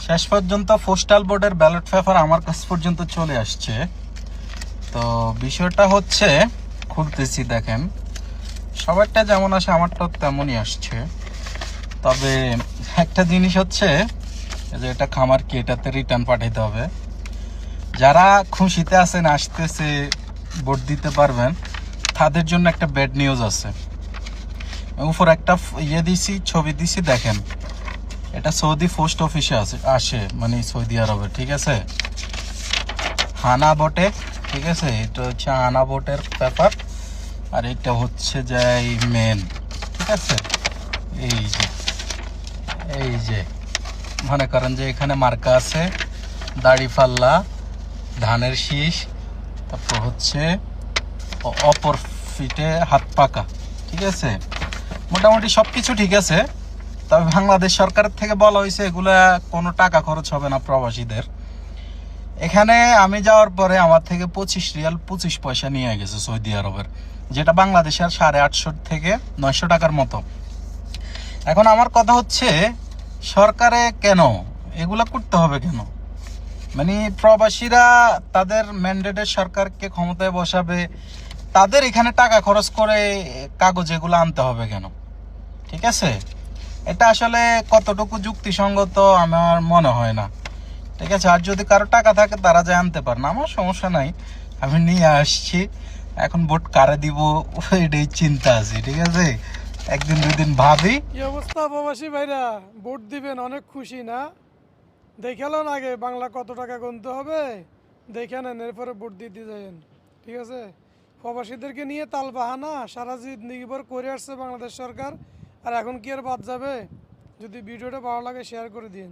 শেষ পর্যন্ত পোস্টাল বোর্ডের ব্যালট পেপার আমার কাছ পর্যন্ত চলে আসছে। তো বিষয়টা হচ্ছে, খুলতেছি, দেখেন সবারটা যেমন আসে আমারটাও তেমনই আসছে। তবে একটা জিনিস হচ্ছে যে এটা খামার কি, এটাতে রিটার্ন পাঠাইতে হবে। যারা খুশিতে আছেন, আসতেছে, ভোট দিতে পারবেন, তাদের জন্য একটা ব্যাড নিউজ আছে। উপর একটা দিছি, ছবি দিছি, দেখেন এটা সৌদি পোস্ট অফিসে আসে, মানে সৌদি আরবে, ঠিক আছে, হানা বটে, ঠিক আছে, এটা হচ্ছে হানা বটের পেপার। আর এটা হচ্ছে যে মেন, ঠিক আছে। এই যে মনে করেন যে এখানে মার্কা আছে, দাড়ি পাল্লা, ধানের শীষ, তারপর হচ্ছে অপর ফিটে হাত পাকা, ঠিক আছে, মোটামুটি সবকিছু ঠিক আছে। তবে বাংলাদেশ সরকারের থেকে বলা হয়েছে এগুলা কোনো টাকা খরচ হবে না প্রবাসীদের। এখানে আমি যাওয়ার পরে আমার থেকে 25 রিয়াল 25 পয়সা নিয়ে গেছে সৌদি আরবের, যেটা বাংলাদেশের 850 থেকে 900 টাকার মতো। এখন আমার কথা হচ্ছে, সরকারে কেন এগুলা করতে হবে কেন? মানে প্রবাসীরা তাদের ম্যান্ডেটের সরকারকে ক্ষমতায় বসাবে, তাদের এখানে টাকা খরচ করে কাগজ এগুলো আনতে হবে কেন? ঠিক আছে, এটা আসলে কতটুকু যুক্তিসঙ্গত আমার মনে হয় না। ঠিক আছে, আর যদি কারো টাকা থাকে তারা যায় আনতে পারে না, আমার সমস্যা নাই, আমি নিয়ে আসছি। এখন ভোট কারে দিব এটাই চিন্তা আছে, ঠিক আছে, একদিন দুদিন ভাবি। কি অবস্থা প্রবাসী ভাইরা, ভোট দিবেন অনেক খুশি না? দেখে নেন আগে বাংলা কত টাকা গুনতে হবে, দেখে নেন, এরপরে ভোট দিতে যাবেন, ঠিক আছে? প্রবাসীদেরকে নিয়ে তাল বাহানা সারা জিন্দগিভর করে আসছে বাংলাদেশ সরকার, আর এখন কি আর বাদ যাবে? যদি ভিডিওটা ভালো লাগে শেয়ার করে দিন।